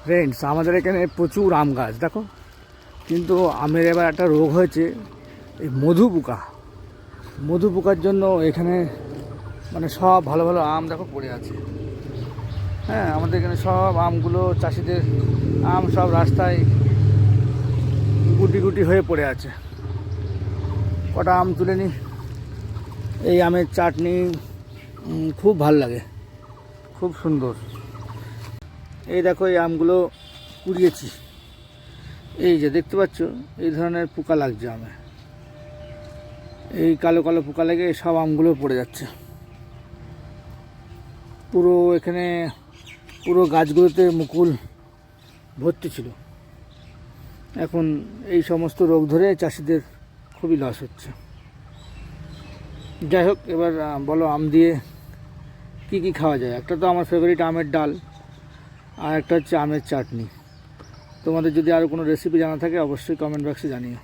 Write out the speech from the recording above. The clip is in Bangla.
ফ্রেন্ডস, আমাদের এখানে প্রচুর আম গাছ দেখো, কিন্তু আমের এবার একটা রোগ হয়েছে, এই মধু পোকার জন্য এখানে মানে সব ভালো ভালো আম দেখো পড়ে আছে। হ্যাঁ, আমাদের এখানে সব আমগুলো চাষিদের আম সব রাস্তায় গুটি গুটি হয়ে পড়ে আছে। কটা আম তুলে নিই। এই আমের চাটনি খুব ভাল লাগে, খুব সুন্দর। এই দেখো, এই আমগুলো কুড়িয়েছি, এই যে দেখতে পাচ্ছ এই ধরনের পোকা লাগছে আমে, এই কালো কালো পোকা লেগে সব আমগুলো পড়ে যাচ্ছে। পুরো এখানে পুরো গাছগুলোতে মুকুল ভর্তি ছিল। এখন এই সমস্ত রোগ ধরে চাষিদের খুবই লস হচ্ছে। যাই হোক, এবার বলো আম দিয়ে কি কি খাওয়া যায়। একটা তো আমার ফেভারিট আমের ডাল, আর একটা হচ্ছে আমের চাটনি। তোমাদের যদি আরও কোনো রেসিপি জানা থাকে অবশ্যই কমেন্ট বক্সে জানিও।